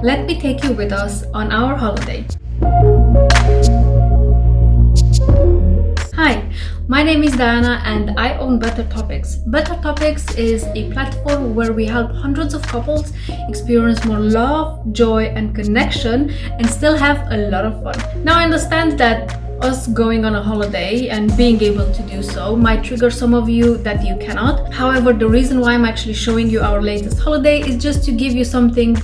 Let me take you with us on our holiday. Hi, my name is Diana and I own Better Topics. Better Topics is a platform where we help hundreds of couples experience more love, joy, and connection and still have a lot of fun. Now, I understand that us going on a holiday and being able to do so might trigger some of you that you cannot. However, the reason why I'm actually showing you our latest holiday is just to give you something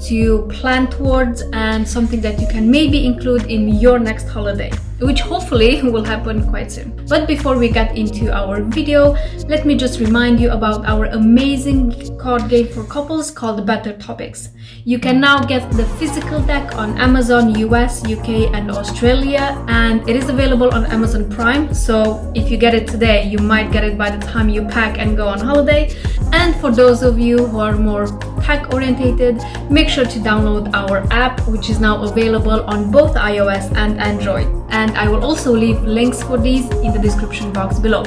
to plan towards and something that you can maybe include in your next holiday, which hopefully will happen quite soon. But before we get into our video, let me just remind you about our amazing card game for couples called Better Topics. You can now get the physical deck on Amazon US, UK and Australia, and it is available on Amazon Prime, so if you get it today, you might get it by the time you pack and go on holiday. And for those of you who are more pack orientated, make sure to download our app, which is now available on both iOS and Android. And I will also leave links for these in the description box below.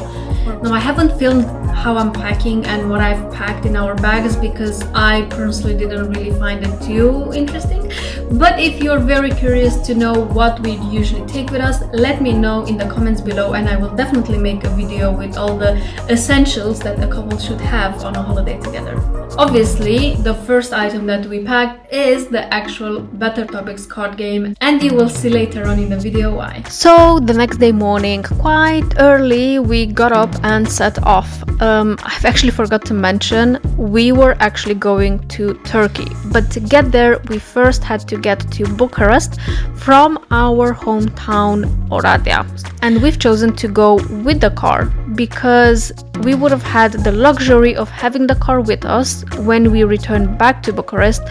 Now, I haven't filmed how I'm packing and what I've packed in our bags because I personally didn't really find it too interesting. But if you're very curious to know what we usually take with us, let me know in the comments below and I will definitely make a video with all the essentials that a couple should have on a holiday together. Obviously, the first item that we packed is the actual Better Topics card game, and you will see later on in the video why. So the next day morning, quite early, we got up and set off. I've actually forgot to mention, we were actually going to Turkey, but to get there we first had to get to Bucharest from our hometown Oradea, and we've chosen to go with the car because we would have had the luxury of having the car with us when we returned back to Bucharest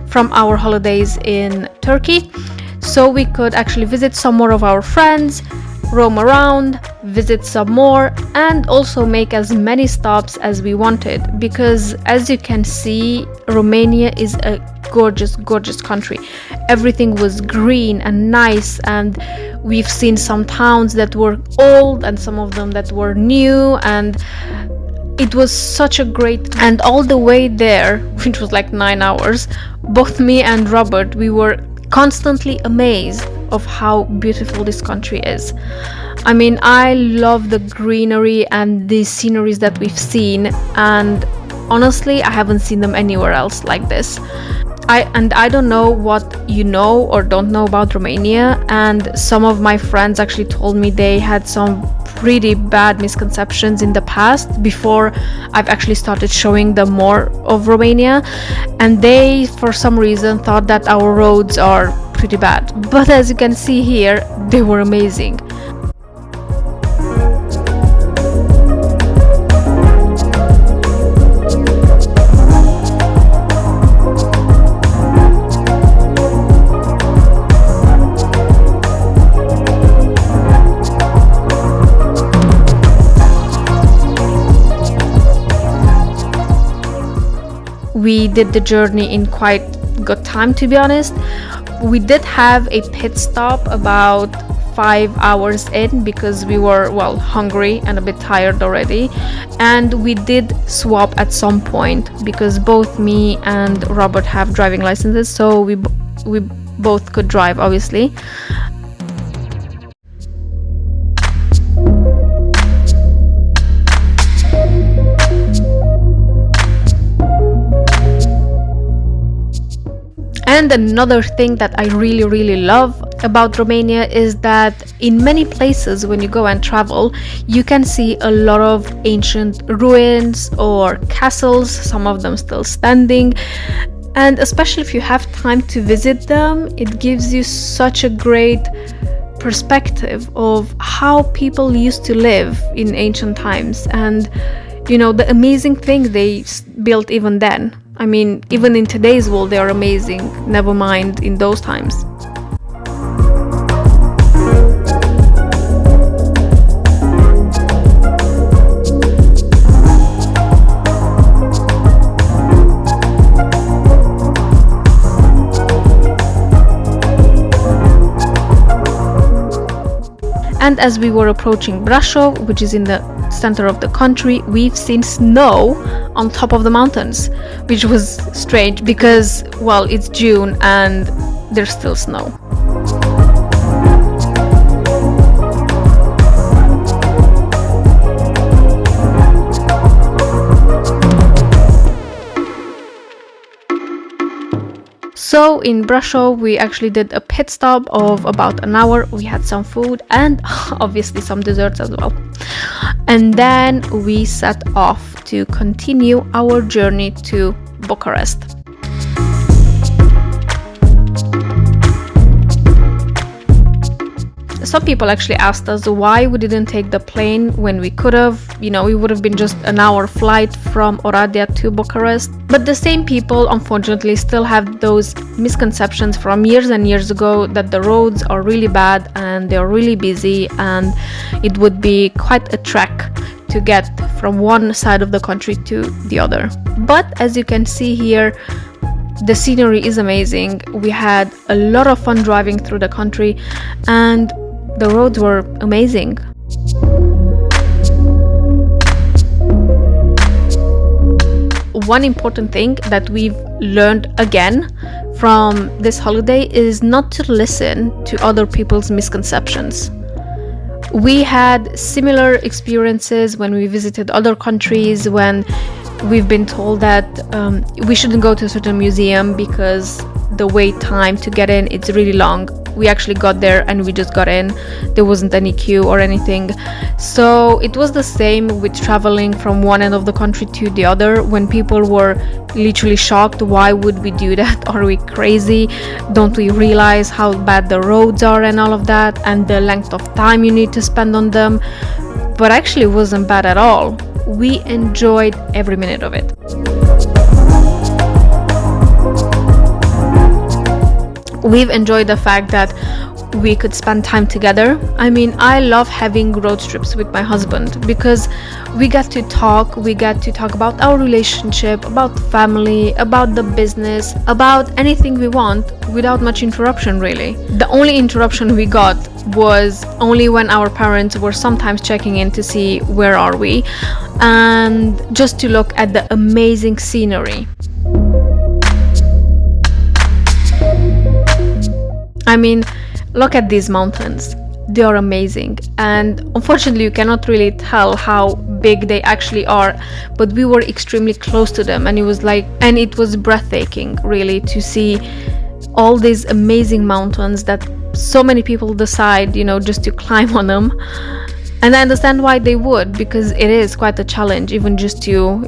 from our holidays in Turkey, so we could actually visit some more of our friends, roam around, visit some more, and also make as many stops as we wanted, because as you can see, Romania is a gorgeous country. Everything was green and nice, and we've seen some towns that were old and some of them that were new, and it was such a great. And all the way there, which was like 9 hours, both me and Robert, we were constantly amazed of how beautiful this country is. I mean, I love the greenery and the sceneries that we've seen, and honestly, I haven't seen them anywhere else like this. I don't know what you know or don't know about Romania, and some of my friends actually told me they had some pretty bad misconceptions in the past before I've actually started showing them more of Romania, and they for some reason thought that our roads are pretty bad, but as you can see here, they were amazing. We did the journey in quite good time, to be honest. We did have a pit stop about 5 hours in because we were, well, hungry and a bit tired already, and we did swap at some point because both me and Robert have driving licenses, so we both could drive, obviously. And another thing that I really love about Romania is that in many places when you go and travel, you can see a lot of ancient ruins or castles, some of them still standing. And especially if you have time to visit them, it gives you such a great perspective of how people used to live in ancient times, and you know, the amazing things they built even then. I mean, even in today's world they are amazing, never mind in those times. And as we were approaching Brașov, which is in the center of the country, we've seen snow on top of the mountains, which was strange because, well, it's June and there's still snow. So in Brasov, we actually did a pit stop of about an hour. We had some food and obviously some desserts as well. And then we set off to continue our journey to Bucharest. Some people actually asked us why we didn't take the plane when we could have. You know, it would have been just an hour flight from Oradea to Bucharest. But the same people, unfortunately, still have those misconceptions from years and years ago that the roads are really bad and they're really busy and it would be quite a trek to get from one side of the country to the other. But as you can see here, the scenery is amazing. We had a lot of fun driving through the country and the roads were amazing. One important thing that we've learned again from this holiday is not to listen to other people's misconceptions. We had similar experiences when we visited other countries, when we've been told that we shouldn't go to a certain museum because the wait time to get in is really long. We actually got there and we just got in. There wasn't any queue or anything. So it was the same with traveling from one end of the country to the other, when people were literally shocked. Why would we do that? Are we crazy? Don't we realize how bad the roads are and all of that, and the length of time you need to spend on them? But actually it wasn't bad at all. We enjoyed every minute of it. We've enjoyed the fact that we could spend time together. I mean, I love having road trips with my husband because we get to talk about our relationship, about family, about the business, about anything we want without much interruption, really. The only interruption we got was only when our parents were sometimes checking in to see where are we and just to look at the amazing scenery. I mean, look at these mountains. They are amazing, and unfortunately you cannot really tell how big they actually are, but we were extremely close to them, and it was breathtaking really to see all these amazing mountains that so many people decide, just to climb on them. And I understand why they would, because it is quite a challenge even just to,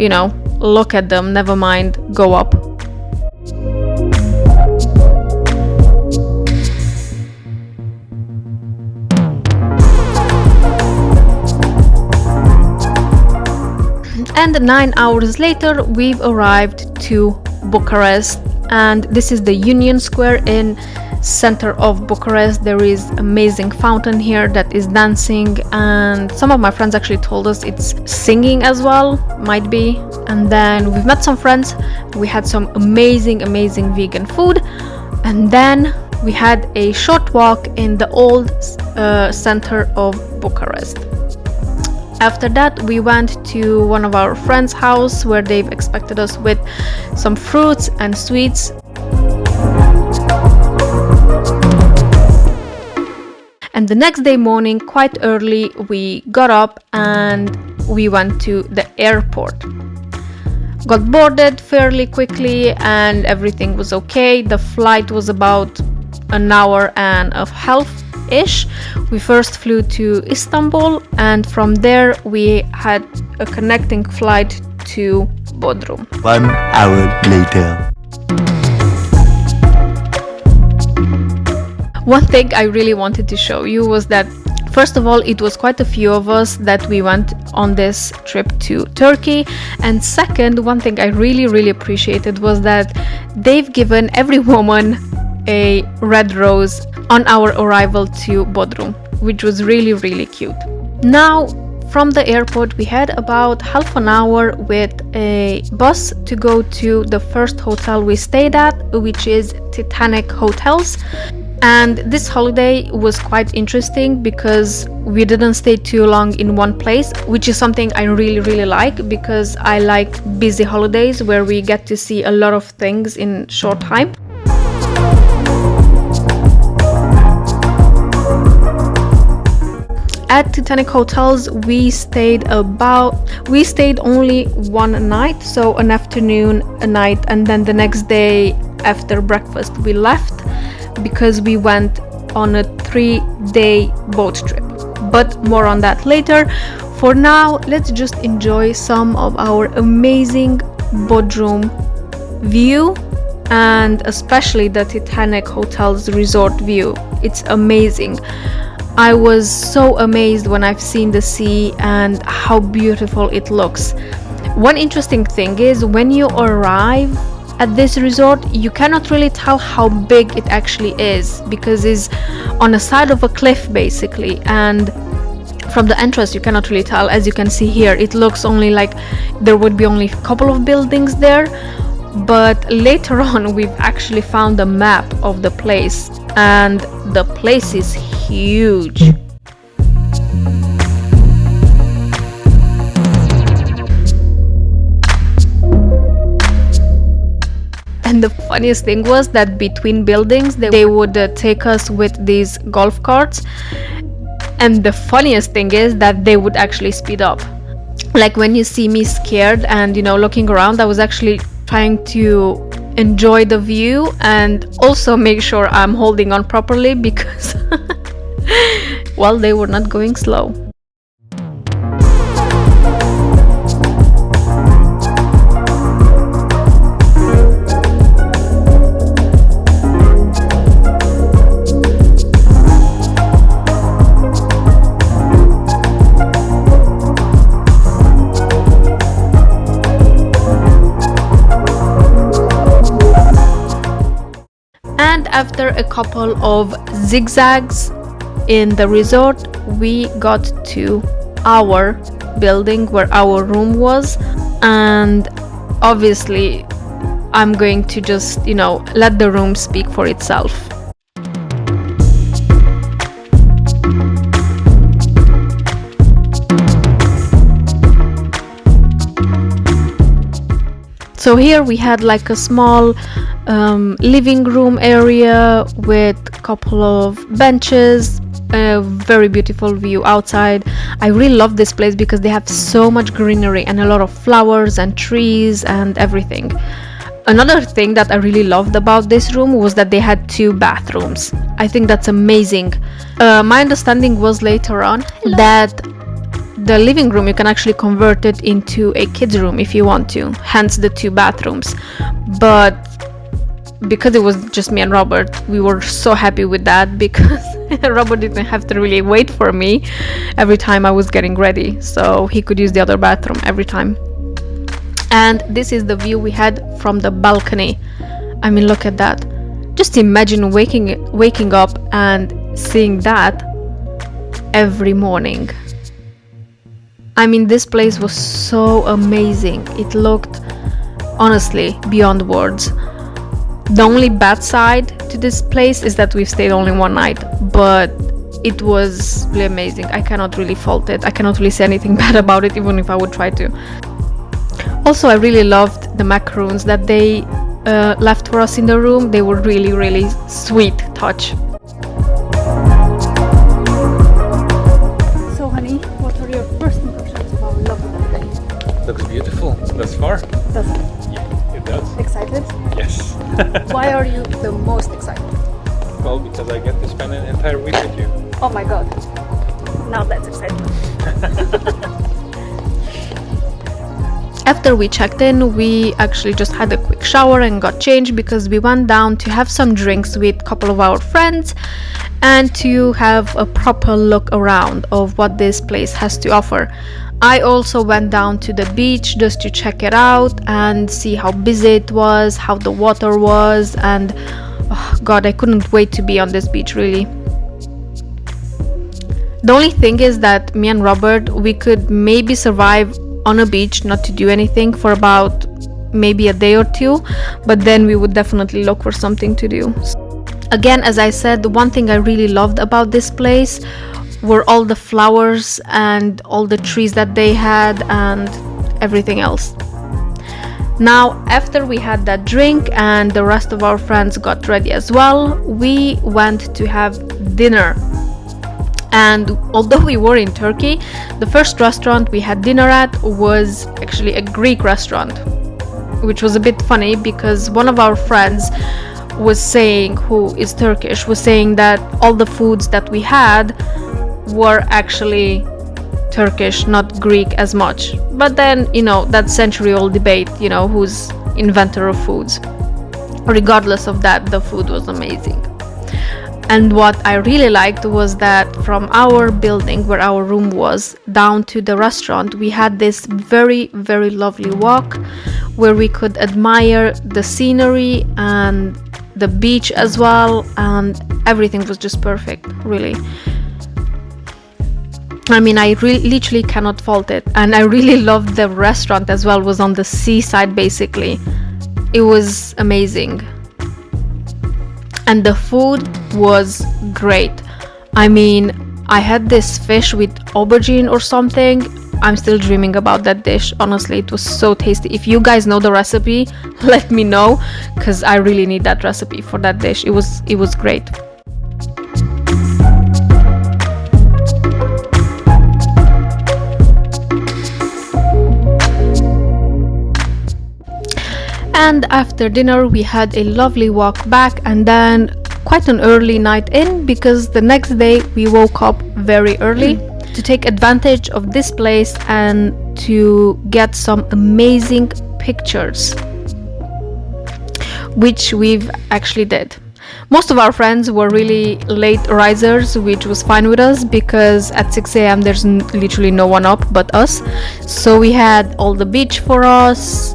look at them, never mind go up. And 9 hours later, we've arrived to Bucharest, and this is the Union Square in center of Bucharest. There is amazing fountain here that is dancing, and some of my friends actually told us it's singing as well, might be. And then we've met some friends, we had some amazing vegan food, and then we had a short walk in the old center of Bucharest. After that, we went to one of our friends' house where they've expected us with some fruits and sweets. And the next day morning, quite early, we got up and we went to the airport. Got boarded fairly quickly and everything was okay. The flight was about an hour and a half-ish. We first flew to Istanbul, and from there we had a connecting flight to Bodrum. 1 hour later. One thing I really wanted to show you was that, first of all, it was quite a few of us that we went on this trip to Turkey. And second, one thing I really appreciated was that they've given every woman a red rose on our arrival to Bodrum, which was really cute. Now, from the airport, we had about half an hour with a bus to go to the first hotel we stayed at, which is Titanic Hotels. And this holiday was quite interesting because we didn't stay too long in one place, which is something I really like, because I like busy holidays where we get to see a lot of things in short time. At Titanic hotels we stayed only one night, so an afternoon, a night, and then the next day after breakfast we left, because we went on a 3-day boat trip. But more on that later. For now, let's just enjoy some of our amazing Bodrum view, and especially the Titanic Hotel's resort view. It's amazing. I was so amazed when I've seen the sea and how beautiful it looks. One interesting thing is, when you arrive at this resort, you cannot really tell how big it actually is, because it's on the side of a cliff basically, and from the entrance you cannot really tell. As you can see here, it looks only like there would be only a couple of buildings there, but later on we've actually found a map of the place, and the place is huge. And the funniest thing was that between buildings they would take us with these golf carts, and the funniest thing is that they would actually speed up. Like when you see me scared and looking around, I was actually trying to enjoy the view and also make sure I'm holding on properly, because well, they were not going slow. And after a couple of zigzags in the resort, we got to our building where our room was, and obviously I'm going to just let the room speak for itself. So here we had like a small living room area with a couple of benches, a very beautiful view outside. I really love this place because they have so much greenery and a lot of flowers and trees and everything. Another thing that I really loved about this room was that they had 2 bathrooms. I think that's amazing. My understanding was later on that the living room you can actually convert it into a kids room if you want to, hence the 2 bathrooms. But because it was just me and Robert, we were so happy with that, because Robert didn't have to really wait for me every time I was getting ready, so he could use the other bathroom every time. And this is the view we had from the balcony. I mean, look at that. Just imagine waking up and seeing that every morning. I mean, this place was so amazing. It looked, honestly, beyond words. The only bad side to this place is that we've stayed only one night, but it was really amazing. I cannot really fault it. I cannot really say anything bad about it, even if I would try to. Also, I really loved the macaroons that they left for us in the room. They were really sweet touch. So honey, what are your first impressions of our lovely holiday? Looks beautiful thus far. Does it? Yeah, it does. Excited? Yes. Why are you the most excited? Well, because I get to spend an entire week with you. Oh my god. Now that's exciting. After we checked in, we actually just had a quick shower and got changed, because we went down to have some drinks with a couple of our friends and to have a proper look around of what this place has to offer. I also went down to the beach just to check it out and see how busy it was, how the water was, and oh god, I couldn't wait to be on this beach, really. The only thing is that me and Robert, we could maybe survive on a beach, not to do anything, for about maybe a day or 2, but then we would definitely look for something to do. Again, as I said, the one thing I really loved about this place were all the flowers and all the trees that they had and everything else. Now, after we had that drink and the rest of our friends got ready as well, we went to have dinner. And although we were in Turkey, the first restaurant we had dinner at was actually a Greek restaurant, which was a bit funny because one of our friends was saying, who is Turkish, was saying that all the foods that we had were actually Turkish, not Greek as much. But then, that century-old debate, who's inventor of foods. Regardless of that, the food was amazing. And what I really liked was that from our building, where our room was, down to the restaurant, we had this very, very lovely walk where we could admire the scenery and the beach as well, and everything was just perfect, really. I mean, I literally cannot fault it. And I really loved the restaurant as well. It was on the seaside, basically. It was amazing. And the food was great. I mean, I had this fish with aubergine or something. I'm still dreaming about that dish. Honestly, it was so tasty. If you guys know the recipe, let me know, because I really need that recipe for that dish. It was great. And after dinner we had a lovely walk back, and then quite an early night in, because the next day we woke up very early to take advantage of this place and to get some amazing pictures, which we've actually did. Most of our friends were really late risers, which was fine with us because at 6 a.m. there's literally no one up but us. So we had all the beach for us,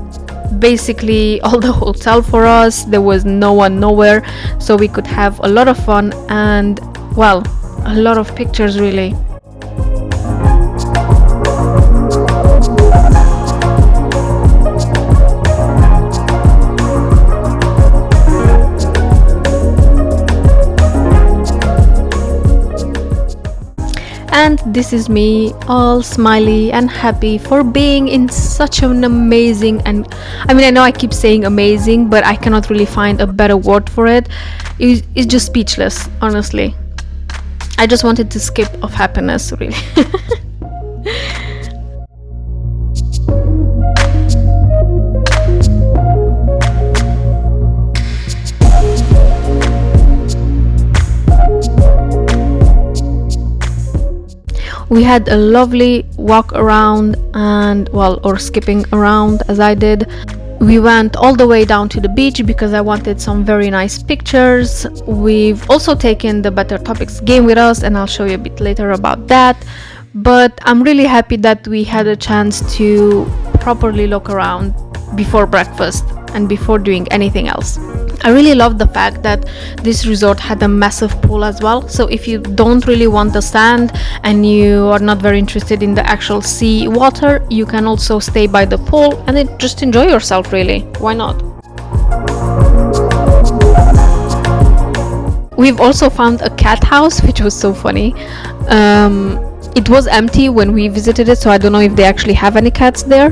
basically all the hotel for us. There was no one nowhere, so we could have a lot of fun and, well, a lot of pictures really. And this is me, all smiley and happy for being in such an amazing, and I mean, I know I keep saying amazing, but I cannot really find a better word for it. It's just speechless, honestly. I just wanted to skip off happiness, really. We had a lovely walk around and, well, or skipping around as I did. We went all the way down to the beach because I wanted some very nice pictures. We've also taken the Better Topics game with us, and I'll show you a bit later about that. But I'm really happy that we had a chance to properly look around before breakfast and before doing anything else. I really love the fact that this resort had a massive pool as well, so if you don't really want the sand and you are not very interested in the actual sea water, you can also stay by the pool and just enjoy yourself, really. Why not? We've also found a cat house, which was so funny. It was empty when we visited it, so I don't know if they actually have any cats there,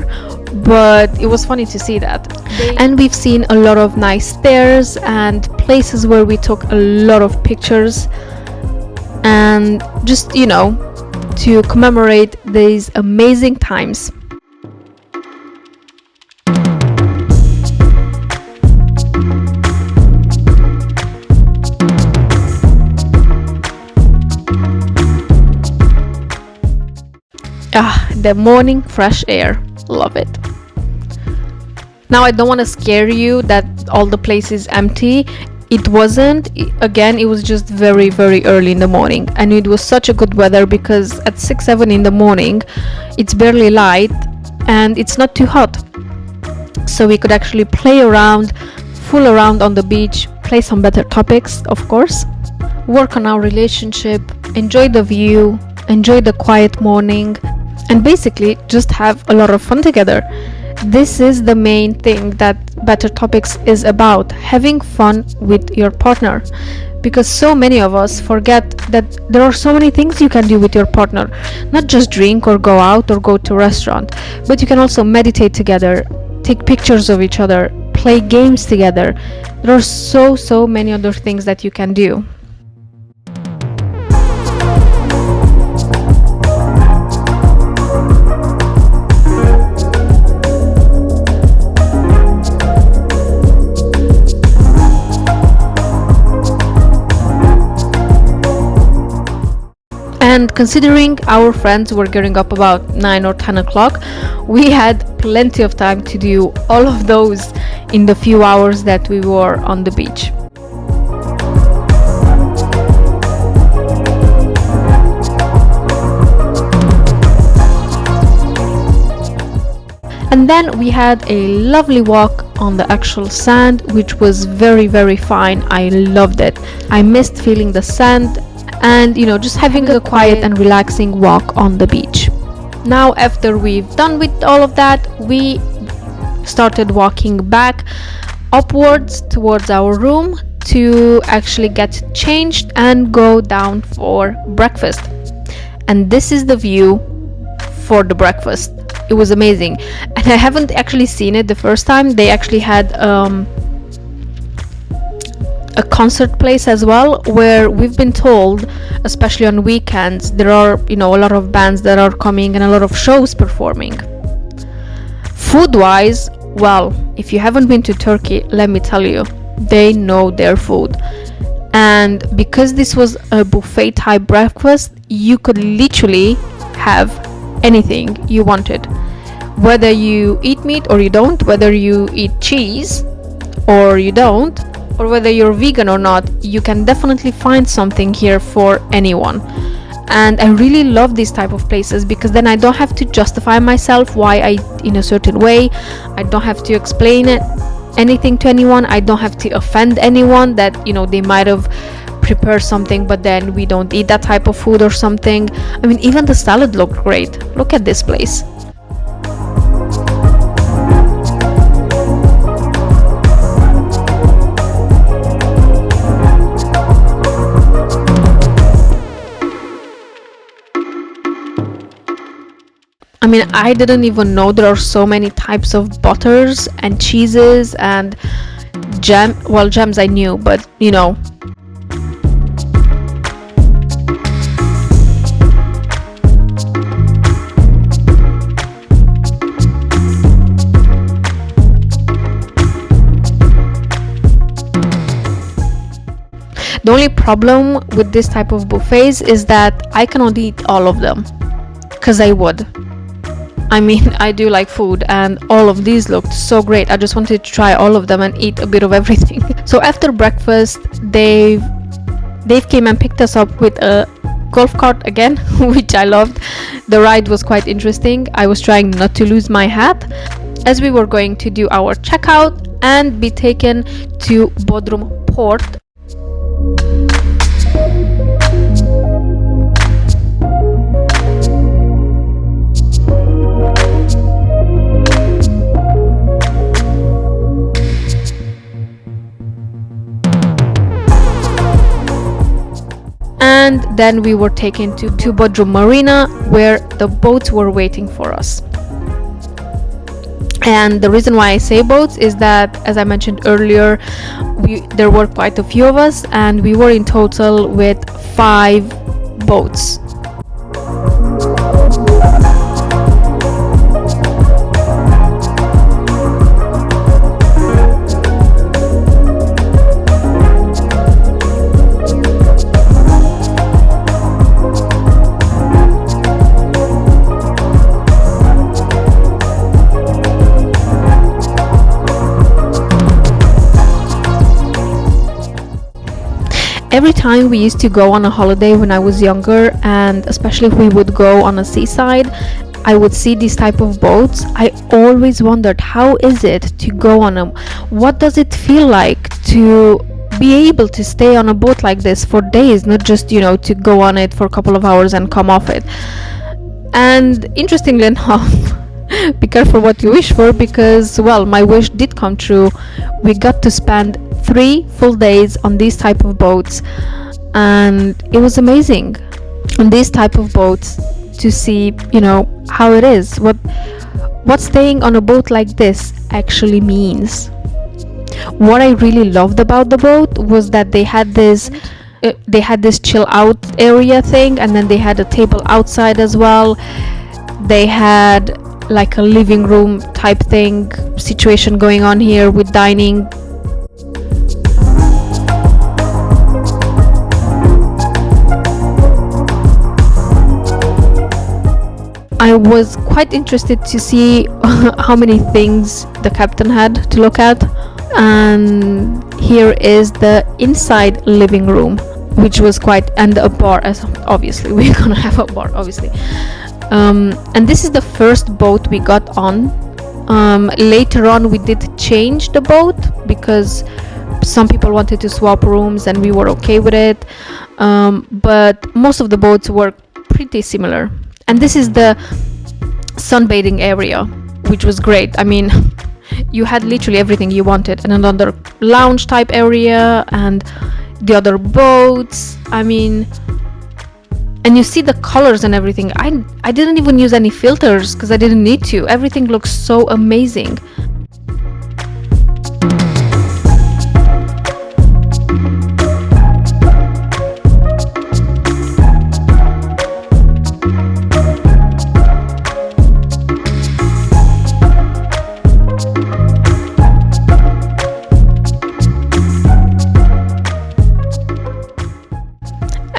but it was funny to see that. And we've seen a lot of nice stairs and places where we took a lot of pictures, and just, to commemorate these amazing times. The morning fresh air, love it. Now, I don't want to scare you that all the place is empty. It wasn't. Again, it was just very, very early in the morning, and it was such a good weather because at 6-7 in the morning it's barely light and it's not too hot, so we could actually play around, fool around on the beach, play some Better Topics, of course, work on our relationship, enjoy the view, enjoy the quiet morning, and basically just have a lot of fun together. This is the main thing that Better Topics is about, having fun with your partner. Because so many of us forget that there are so many things you can do with your partner. Not just drink or go out or go to a restaurant, but you can also meditate together, take pictures of each other, play games together. There are so many other things that you can do. And considering our friends were getting up about 9 or 10 o'clock, we had plenty of time to do all of those in the few hours that we were on the beach. And then we had a lovely walk on the actual sand, which was very fine. I loved it. I missed feeling the sand and just having a quiet and relaxing walk on the beach. Now after we've done with all of that, we started walking back upwards towards our room to actually get changed and go down for breakfast. And this is the view for the breakfast. It was amazing, and I haven't actually seen it the first time. They actually had a concert place as well, where we've been told, especially on weekends, there are a lot of bands that are coming and a lot of shows performing. Food wise, well, if you haven't been to Turkey, let me tell you, they know their food. And because this was a buffet type breakfast, you could literally have anything you wanted, whether you eat meat or you don't, whether you eat cheese or you don't, or whether you're vegan or not, you can definitely find something here for anyone. And I really love these type of places, because then I don't have to justify myself why I eat in a certain way. I don't have to explain anything to anyone. I don't have to offend anyone that they might have prepared something but then we don't eat that type of food or something. I mean, even the salad looked great. Look at this place. I mean, I didn't even know there are so many types of butters and cheeses and jam. Well, jams I knew, but the only problem with this type of buffets is that I cannot eat all of them, because I would. I mean, I do like food, and all of these looked so great. I just wanted to try all of them and eat a bit of everything. So after breakfast, Dave came and picked us up with a golf cart again, which I loved. The ride was quite interesting. I was trying not to lose my hat as we were going to do our checkout and be taken to Bodrum port. And then we were taken to Bodrum Marina, where the boats were waiting for us. And the reason why I say boats is that, as I mentioned earlier, there were quite a few of us, and we were in total with 5 boats. Every time we used to go on a holiday when I was younger, and especially if we would go on a seaside, I would see these type of boats. I always wondered, how is it to go on them? What does it feel like to be able to stay on a boat like this for days, not just to go on it for a couple of hours and come off it? And interestingly enough, be careful what you wish for, because, well, my wish did come true. We got to spend 3 full days on these type of boats, and it was amazing on these type of boats to see, you know, how it is, what staying on a boat like this actually means. What I really loved about the boat was that they had this chill out area thing, and then they had a table outside as well. They had like a living room type thing situation going on here with dining. I was quite interested to see how many things the captain had to look at. And here is the inside living room, which was quite, and a bar, as obviously we're gonna have a bar, obviously. And this is the first boat we got on. Later on we did change the boat because some people wanted to swap rooms and we were okay with it, but most of the boats were pretty similar. And this is the sunbathing area, which was great. I mean, you had literally everything you wanted, and another lounge type area and the other boats. I mean, and you see the colors and everything. I didn't even use any filters because I didn't need to. Everything looks so amazing.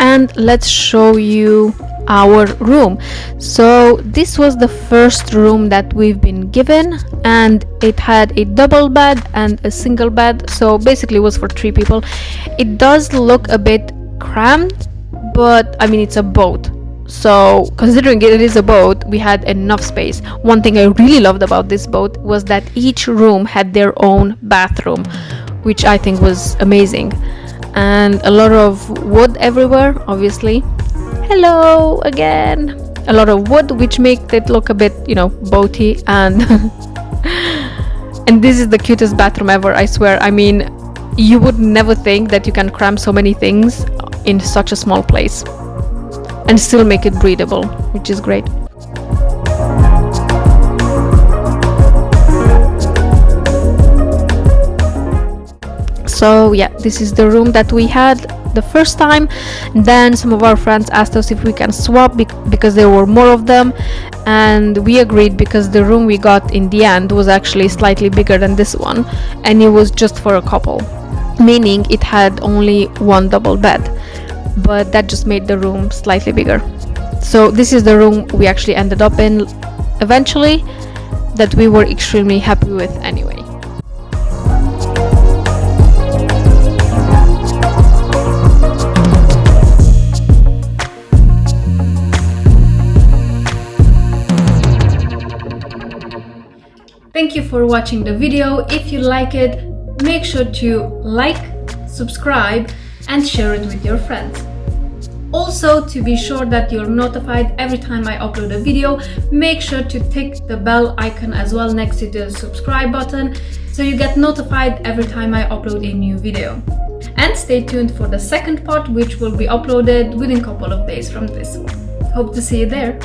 And let's show you our room. So this was the first room that we've been given, and it had a double bed and a single bed, so basically it was for 3 people. It does look a bit cramped, but I mean, it's a boat, so considering it is a boat, we had enough space. One thing I really loved about this boat was that each room had their own bathroom, which I think was amazing. And a lot of wood everywhere, obviously. Hello again. A lot of wood, which makes it look a bit, you know, boaty. And and this is the cutest bathroom ever, I swear. I mean, you would never think that you can cram so many things in such a small place and still make it breathable, which is great. So yeah, this is the room that we had the first time. Then some of our friends asked us if we can swap because there were more of them, and we agreed because the room we got in the end was actually slightly bigger than this one, and it was just for a couple, meaning it had only 1 double bed, but that just made the room slightly bigger. So this is the room we actually ended up in eventually, that we were extremely happy with anyway. Thank you for watching the video. If you like it, make sure to like, subscribe, and share it with your friends. Also, to be sure that you're notified every time I upload a video, make sure to tick the bell icon as well next to the subscribe button, so you get notified every time I upload a new video. And stay tuned for the second part, which will be uploaded within a couple of days from this one. Hope to see you there.